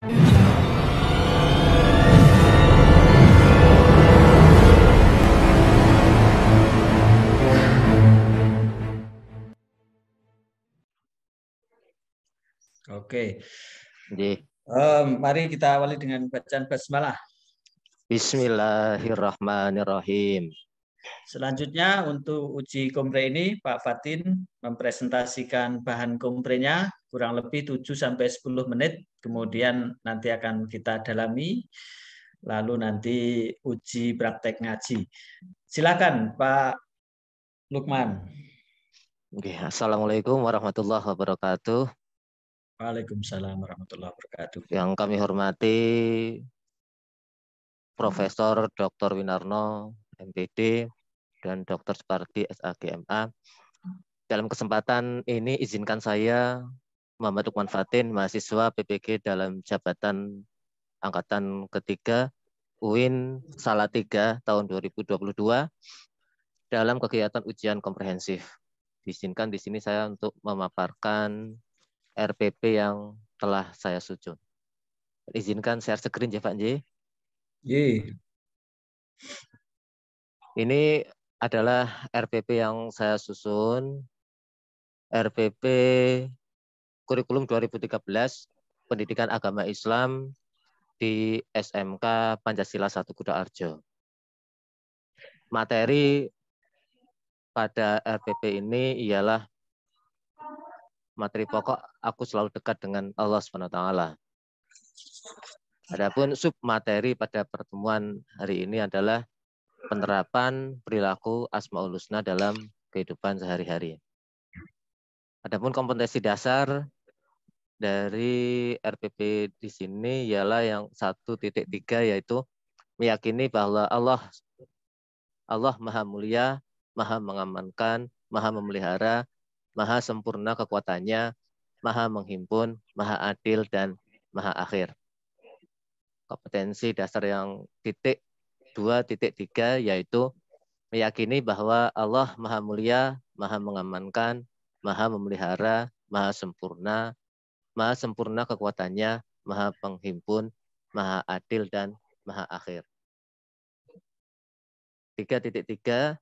Oke. Nggih. Mari kita awali dengan bacaan basmalah. Bismillahirrahmanirrahim. Selanjutnya untuk uji kompre ini Pak Fatin mempresentasikan bahan komprenya kurang lebih 7-10 menit. Kemudian nanti akan kita dalami. Lalu nanti uji praktek ngaji. Silakan Pak Lukman. Nggih. Assalamualaikum warahmatullahi wabarakatuh. Waalaikumsalam warahmatullahi wabarakatuh. Yang kami hormati Profesor Dr. Winarno, MPD, dan Dr. Supardi, SAGMA. Dalam kesempatan ini izinkan saya, Muhammad Lukman Fatin, mahasiswa PPG dalam jabatan Angkatan Ketiga, UIN Salatiga tahun 2022, dalam kegiatan ujian komprehensif. Diizinkan di sini saya untuk memaparkan RPP yang telah saya susun. Izinkan share screen ya Pak Nji. Ini adalah RPP yang saya susun. RPP Kurikulum 2013 Pendidikan Agama Islam di SMK Pancasila 1 Kutoarjo. Materi pada RPP ini ialah materi pokok aku selalu dekat dengan Allah SWT. Adapun submateri pada pertemuan hari ini adalah penerapan perilaku Asmaul Husna dalam kehidupan sehari-hari. Adapun kompetensi dasar dari RPP di sini ialah yang 1.3 yaitu meyakini bahwa Allah Maha Mulia, Maha Mengamankan, Maha Memelihara, Maha Sempurna kekuatannya, Maha Menghimpun, Maha Adil, dan Maha Akhir. Kompetensi dasar yang 2.3 yaitu meyakini bahwa Allah Maha Mulia, Maha Mengamankan, Maha Memelihara, Maha Sempurna kekuatannya, Maha Penghimpun, Maha Adil, dan Maha Akhir. 3.3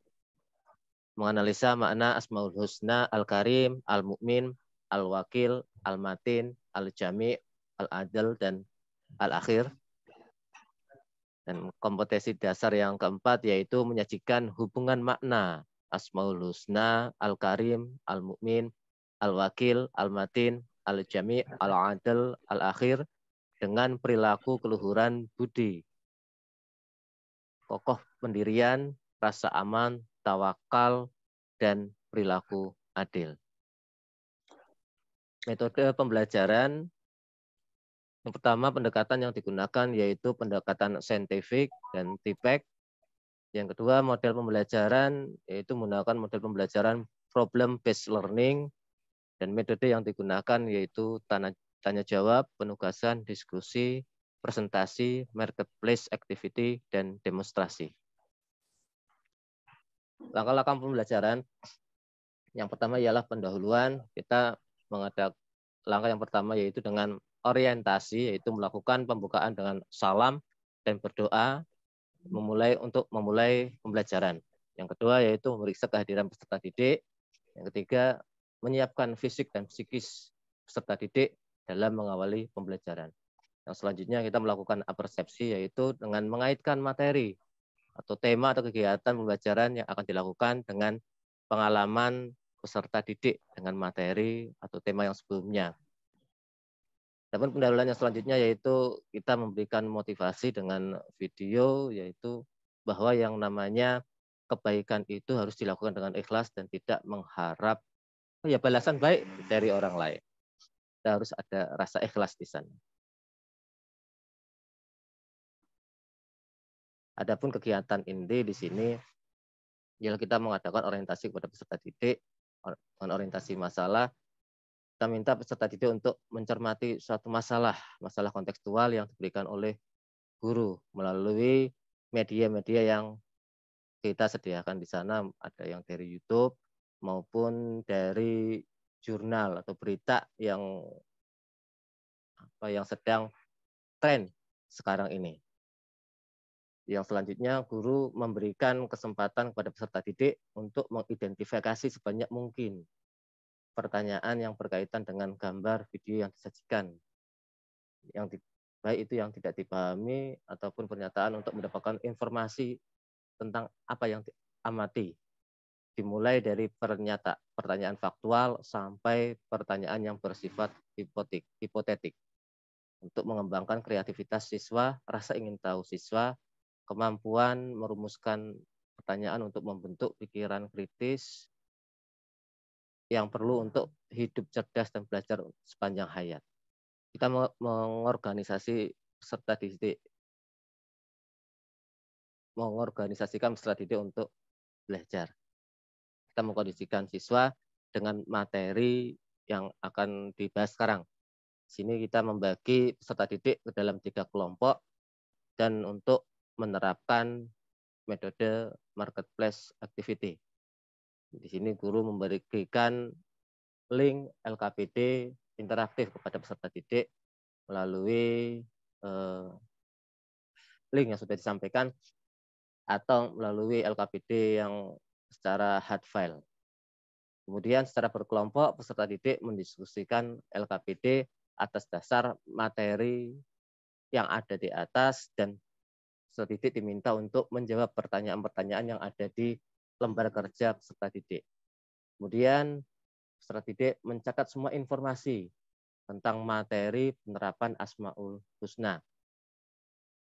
menganalisa makna Asmaul Husna Al-Karim, Al-Mu'min, Al-Wakil, Al-Matin, Al-Jami', Al-Adil, dan Al-Akhir. Dan kompetensi dasar yang keempat yaitu menyajikan hubungan makna Asmaul Husna, Al-Karim, Al-Mu'min, Al-Wakil, Al-Matin, Al-Jami', Al-Adil, Al-Akhir dengan perilaku keluhuran budi, kokoh pendirian, rasa aman, tawakal, dan perilaku adil. Metode pembelajaran yang pertama, pendekatan yang digunakan yaitu pendekatan saintifik dan TIPEC. Yang kedua, model pembelajaran yaitu menggunakan model pembelajaran problem based learning, dan metode yang digunakan yaitu tanya jawab, penugasan, diskusi, presentasi, marketplace activity, dan demonstrasi. Langkah-langkah pembelajaran yang pertama ialah pendahuluan. Kita mengadakan langkah yang pertama yaitu dengan orientasi, yaitu melakukan pembukaan dengan salam dan berdoa untuk memulai pembelajaran. Yang kedua yaitu memeriksa kehadiran peserta didik. Yang ketiga, menyiapkan fisik dan psikis peserta didik dalam mengawali pembelajaran. Yang selanjutnya kita melakukan apersepsi, yaitu dengan mengaitkan materi atau tema atau kegiatan pembelajaran yang akan dilakukan dengan pengalaman peserta didik dengan materi atau tema yang sebelumnya. Dan pendahuluan yang selanjutnya yaitu kita memberikan motivasi dengan video, yaitu bahwa yang namanya kebaikan itu harus dilakukan dengan ikhlas dan tidak mengharap balasan baik dari orang lain. Kita harus ada rasa ikhlas di sana. Adapun kegiatan inti di sini ialah kita mengadakan orientasi kepada peserta didik, orientasi masalah. Kita minta peserta didik untuk mencermati suatu masalah kontekstual yang diberikan oleh guru melalui media-media yang kita sediakan di sana, ada yang dari YouTube maupun dari jurnal atau berita yang sedang tren sekarang ini. Yang selanjutnya, guru memberikan kesempatan kepada peserta didik untuk mengidentifikasi sebanyak mungkin pertanyaan yang berkaitan dengan gambar video yang disajikan. Baik itu yang tidak dipahami ataupun pernyataan untuk mendapatkan informasi tentang apa yang diamati. Dimulai dari pertanyaan faktual sampai pertanyaan yang bersifat hipotetik. Untuk mengembangkan kreativitas siswa, rasa ingin tahu siswa, kemampuan merumuskan pertanyaan untuk membentuk pikiran kritis yang perlu untuk hidup cerdas dan belajar sepanjang hayat. Kita mengorganisasikan peserta didik untuk belajar. Kita mengkondisikan siswa dengan materi yang akan dibahas sekarang. Di sini kita membagi peserta didik ke dalam 3 kelompok dan untuk menerapkan metode marketplace activity. Di sini guru memberikan link LKPD interaktif kepada peserta didik melalui link yang sudah disampaikan atau melalui LKPD yang secara hard file. Kemudian secara berkelompok peserta didik mendiskusikan LKPD atas dasar materi yang ada di atas dan peserta didik diminta untuk menjawab pertanyaan-pertanyaan yang ada di lembar kerja peserta didik. Kemudian peserta didik mencatat semua informasi tentang materi penerapan Asmaul Husna.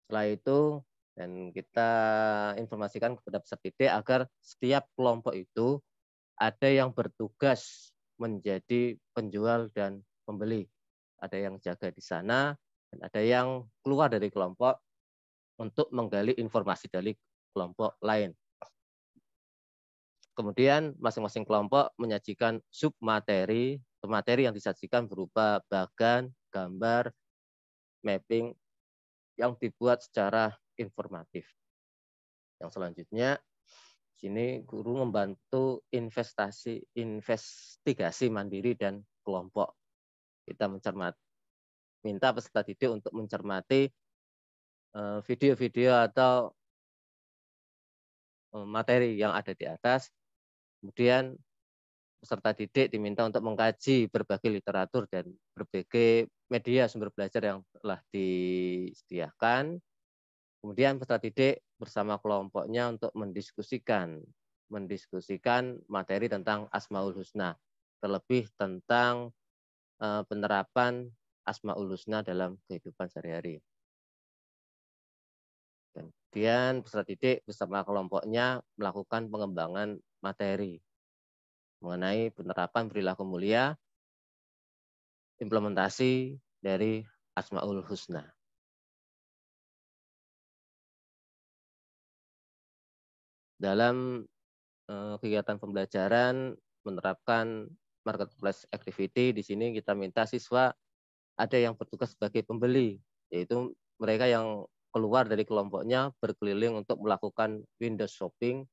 Setelah itu, dan kita informasikan kepada peserta didik agar setiap kelompok itu ada yang bertugas menjadi penjual dan pembeli. Ada yang jaga di sana, dan ada yang keluar dari kelompok untuk menggali informasi dari kelompok lain. Kemudian masing-masing kelompok menyajikan submateri, materi yang disajikan berupa bagan, gambar, mapping yang dibuat secara informatif. Yang selanjutnya, sini guru membantu investigasi mandiri dan kelompok. Kita minta peserta didik untuk mencermati video-video atau materi yang ada di atas. Kemudian peserta didik diminta untuk mengkaji berbagai literatur dan berbagai media sumber belajar yang telah disediakan. Kemudian peserta didik bersama kelompoknya untuk mendiskusikan materi tentang Asmaul Husna, terlebih tentang penerapan Asmaul Husna dalam kehidupan sehari-hari. Kemudian peserta didik bersama kelompoknya melakukan pengembangan materi mengenai penerapan perilaku mulia, implementasi dari Asmaul Husna. Dalam kegiatan pembelajaran menerapkan marketplace activity, di sini kita minta siswa ada yang bertugas sebagai pembeli, yaitu mereka yang keluar dari kelompoknya berkeliling untuk melakukan window shopping,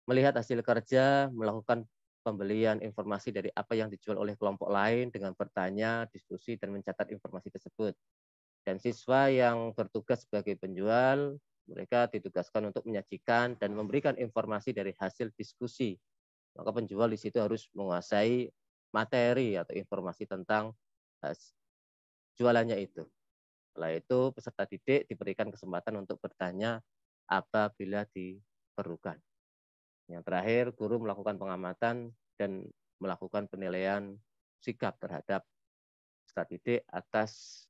melihat hasil kerja, melakukan pembelian informasi dari apa yang dijual oleh kelompok lain dengan bertanya, diskusi, dan mencatat informasi tersebut. Dan siswa yang bertugas sebagai penjual, mereka ditugaskan untuk menyajikan dan memberikan informasi dari hasil diskusi. Maka penjual di situ harus menguasai materi atau informasi tentang jualannya itu. Setelah itu, peserta didik diberikan kesempatan untuk bertanya apabila diperlukan. Yang terakhir, guru melakukan pengamatan dan melakukan penilaian sikap terhadap peserta didik atas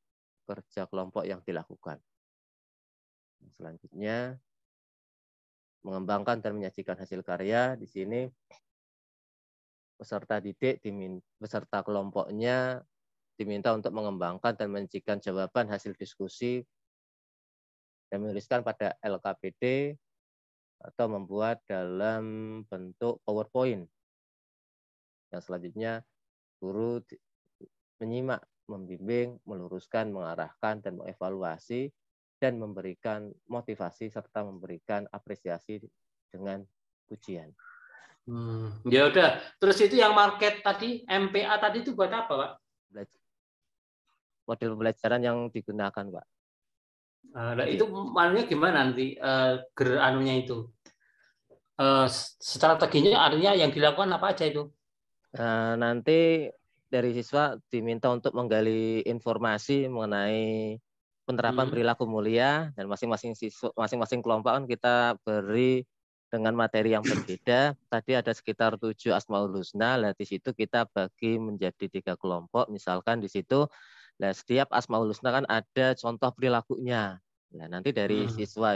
kerja kelompok yang dilakukan. Selanjutnya, mengembangkan dan menyajikan hasil karya. Di sini, peserta didik beserta kelompoknya diminta untuk mengembangkan dan menyajikan jawaban hasil diskusi dan menuliskan pada LKPD atau membuat dalam bentuk PowerPoint. Yang selanjutnya, guru menyimak, membimbing, meluruskan, mengarahkan, dan mengevaluasi, dan memberikan motivasi serta memberikan apresiasi dengan pujian. Ya udah. Terus itu yang market tadi, MPA tadi itu buat apa, Pak? model pembelajaran yang digunakan, Pak. Nah, itu manunya gimana nanti anunya itu? Strateginya artinya yang dilakukan apa aja itu? Nanti dari siswa diminta untuk menggali informasi mengenai penerapan perilaku mulia, dan masing-masing kelompok kan kita beri dengan materi yang berbeda. Tadi ada sekitar 7 Asmaul Husna. Nah, di situ kita bagi menjadi 3 kelompok. Misalkan di situ, nah, setiap Asmaul Husna kan ada contoh perilakunya. Nah, nanti dari siswa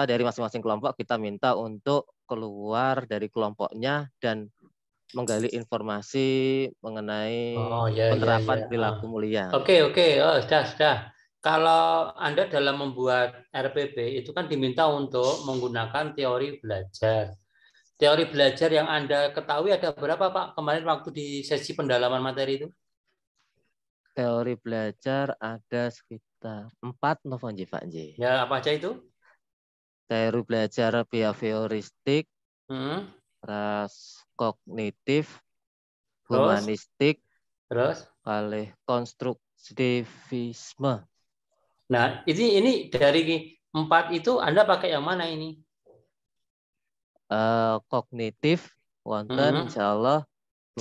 dari masing-masing kelompok kita minta untuk keluar dari kelompoknya dan menggali informasi mengenai penerapan perilaku mulia. Oke. Oh, sudah. Kalau Anda dalam membuat RPP itu kan diminta untuk menggunakan teori belajar. Teori belajar yang Anda ketahui ada berapa, Pak? Kemarin waktu di sesi pendalaman materi itu? Teori belajar ada sekitar 4 Pak Nji. Ya, apa aja itu? Teori belajar behavioristik, ras kognitif, humanistik, terus kali konstruktivisme. Nah, ini dari 4 itu Anda pakai yang mana ini? Kognitif wonten insyaallah,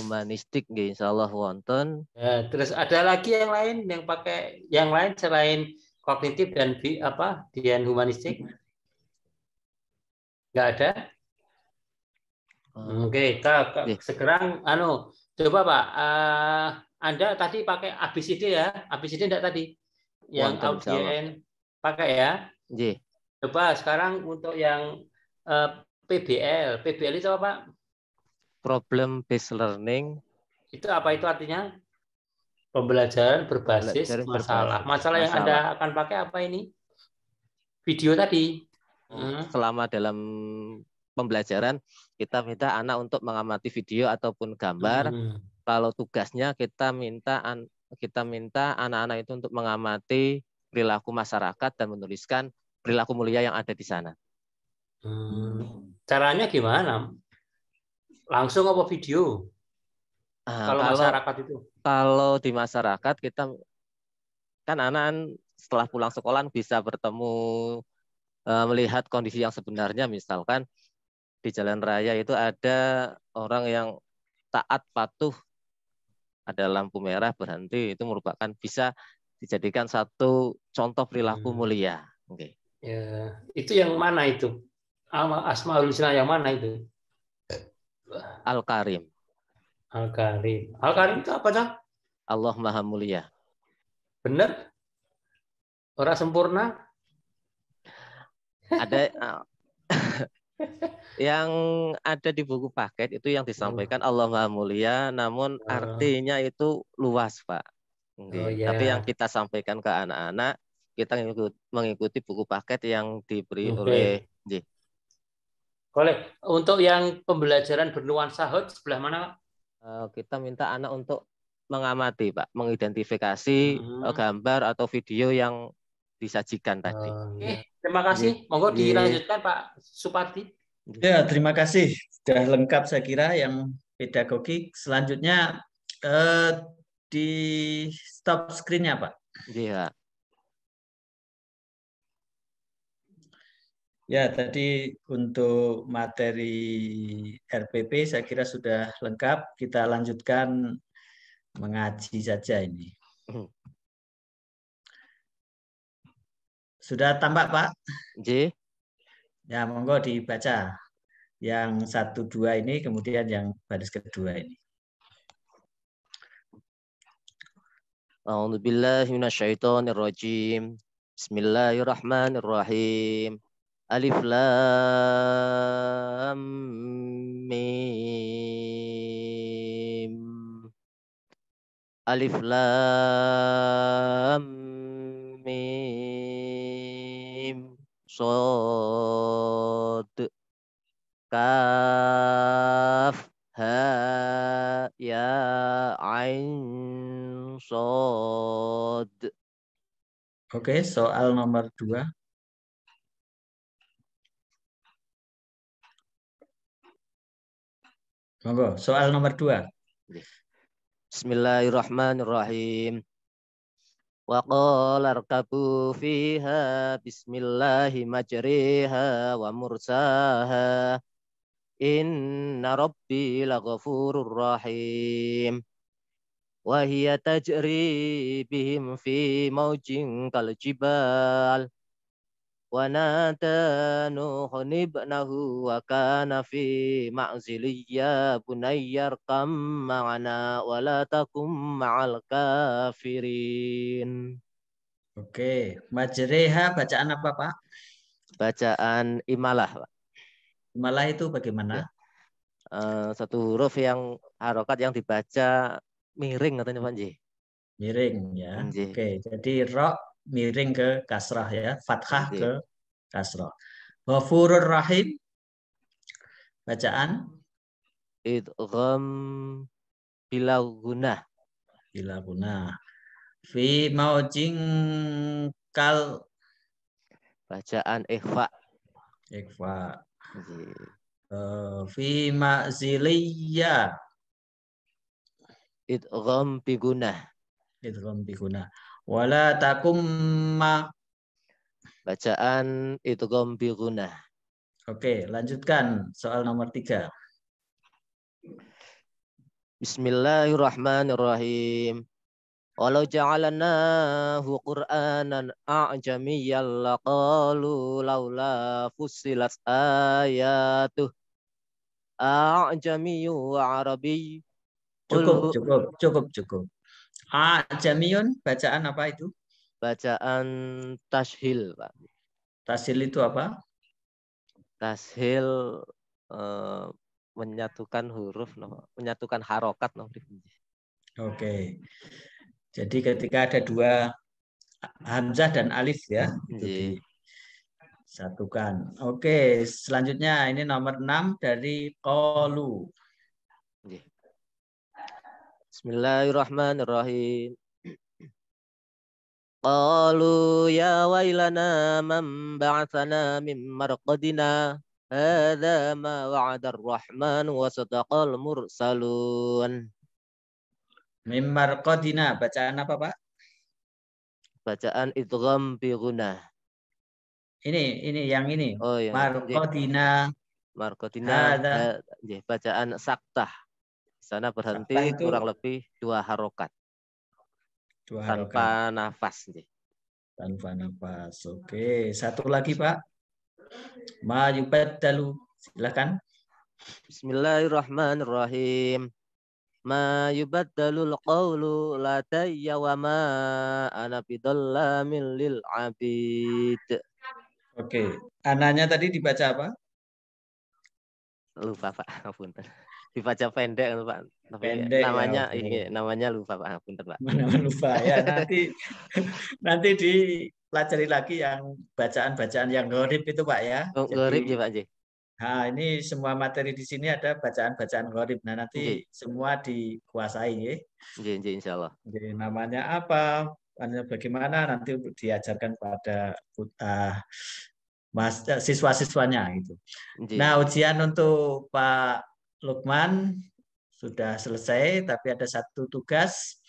humanistik nggih insyaallah wonten. Ya, terus ada lagi yang lain yang pakai yang lain selain kognitif dan humanistik? Nggak ada? Oke, sekarang coba Pak, Anda tadi pakai ABCD ya? ABCD enggak tadi? Yang audien pakai ya? Nggih. Coba sekarang untuk yang PBL. PBL itu apa, Pak? Problem based learning. Itu apa itu artinya? Pembelajaran berbasis masalah. Masalah yang Anda akan pakai apa ini? Video tadi. Selama dalam pembelajaran kita minta anak untuk mengamati video ataupun gambar. Kalau tugasnya kita minta anak-anak itu untuk mengamati perilaku masyarakat dan menuliskan perilaku mulia yang ada di sana. Caranya gimana? Langsung apa video? Kalau masyarakat itu? Kalau di masyarakat kita kan anak setelah pulang sekolah bisa bertemu, melihat kondisi yang sebenarnya. Misalkan di jalan raya itu ada orang yang taat patuh, ada lampu merah berhenti, itu merupakan bisa dijadikan satu contoh perilaku mulia. Okay. Ya, itu yang mana itu? Asmaul Husna yang mana itu? Al-Karim. Al-Karim. Al-Karim itu apa, Cang? Allah Maha Mulia. Benar? Orang sempurna? Ada yang ada di buku paket itu yang disampaikan Allah Maha Mulia, namun artinya itu luas, Pak. Tapi yang kita sampaikan ke anak-anak, kita mengikuti buku paket yang diberi oleh Untuk yang pembelajaran bernuansa HUT sebelah mana? Kita minta anak untuk mengamati, Pak, mengidentifikasi gambar atau video yang disajikan tadi. Oke, terima kasih. Monggo dilanjutkan Pak Supardi. Ya, terima kasih. Sudah lengkap saya kira yang pedagogik. Selanjutnya di stop screen-nya, Pak. Iya. Ya, tadi untuk materi RPP saya kira sudah lengkap. Kita lanjutkan mengaji saja ini. Sudah tampak, Pak? J. Ya, monggo dibaca. Yang 1, 2 ini, kemudian yang baris kedua ini. A'udzubillahi minasyaitonirrajim. Bismillahirrahmanirrahim. Alif Lam Mim. Alif Lam Mim. Shad. Kaf. Ha. Ya. Ain. Shad. Oke, soal nomor 2. Monggo, soal nomor 2. Bismillahirrahmanirrahim. Wa qala arkabu fiha bismillahi majriha wa mursaha. Inna rabbi laghafurur rahim. Wa hiya tajri bihim fi mawjin kal jibal. Wa nada Nuhun ibnahu wa kana fi ma'ziliyya bunayyar kam ma'ana wa la takum ma'al kafirin. Oke, majreha bacaan apa Pak? Bacaan imalah, Pak. Malah itu bagaimana? Ya. Satu huruf yang harokat yang dibaca miring katanya Pak Nji. Miring ya. Nji. Oke, jadi ro miring ke kasrah ya, fathah Nji. ke kasrah. Ghafurur Rahim bacaan Idgham bila gunah. bila guna. Fi maujing kal Bacaan ikhfa. ikfa. Nji. Fi ma'ziliyya Idgham bi gunah. idgham bi guna. Wala takum ma. Bacaan idgham bi gunah. Oke, lanjutkan soal nomor 3. Bismillahirrahmanirrahim. Walau ja'alnahu Qur'anan a'jamiyyan laqalu laula fussilat ayatuh a'jamiyyu wa arabiy. Cukup. Jamiyun bacaan apa itu? Bacaan tashil, Pak. Tasil itu apa? Tashil menyatukan huruf, menyatukan harokat. Oke. Jadi ketika ada dua hamzah dan alif ya, itu disatukan. Oke, selanjutnya ini nomor 6 dari qalu. Bismillahirrahmanirrahim. Qalu ya wailana man ba'athana min marqadina hadza ma wa'ada ar-rahman wa sadaqal mursalun. Mim marqadina bacaan apa, Pak? Bacaan idgham bi gunah. Ini yang ini. Oh ya. Marqadina. Marqadina bacaan saktah. Di sana berhenti itu kurang lebih 2 harokat. Tanpa nafas. Tanpa nafas. Oke, satu lagi Pak. Ma yubaddalu. Silakan. Bismillahirrahmanirrahim. Ma yubaddalul qawlu latayya wa ma ana bidallamin lil abid. Oke, ananya tadi dibaca apa? Lupa Pak, punten. Dibaca pendek Pak. Tapi Pendek namanya ya, okay. Namanya lupa Pak, punten Pak. Nama lupa ya, nanti dipelajari lagi yang bacaan-bacaan yang gharib itu Pak ya. Oh, gharib ya Pak Ji. Nah, ini semua materi di sini ada bacaan-bacaan gharib. Nah, nanti semua dikuasai ya. Insyaallah. Jadi namanya apa? Bagaimana nanti untuk diajarkan pada siswa-siswanya gitu. Nah, ujian untuk Pak Lukman sudah selesai, tapi ada satu tugas.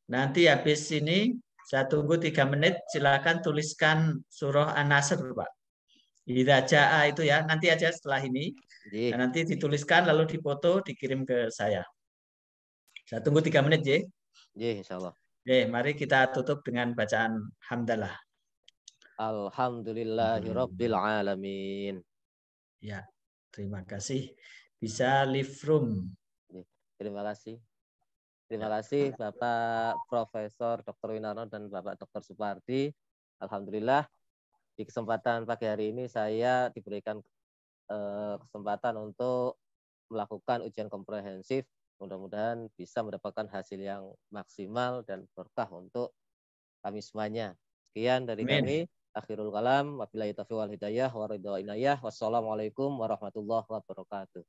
Nanti habis ini saya tunggu 3 menit. Silakan tuliskan surah An-Nasr, Pak. Idza jaa itu ya, nanti aja setelah ini. Nah, nanti dituliskan lalu difoto dikirim ke saya. Saya tunggu 3 menit, ya. Insyaallah. Mari kita tutup dengan bacaan hamdalah. Alhamdulillahirabbil alamin. Ya, terima kasih. Bisa leave room. Terima kasih. Terima kasih Bapak Profesor Dr. Winarno dan Bapak Dr. Supardi. Alhamdulillah di kesempatan pagi hari ini saya diberikan kesempatan untuk melakukan ujian komprehensif. Mudah-mudahan bisa mendapatkan hasil yang maksimal dan berkah untuk kami semuanya. Sekian dari kami. Akhirul kalam. Wabillahi taufiq wal hidayah wa ridha inayah. Wassalamualaikum warahmatullahi wabarakatuh.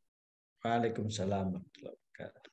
Waalaikumsalam warahmatullahi wabarakatuh.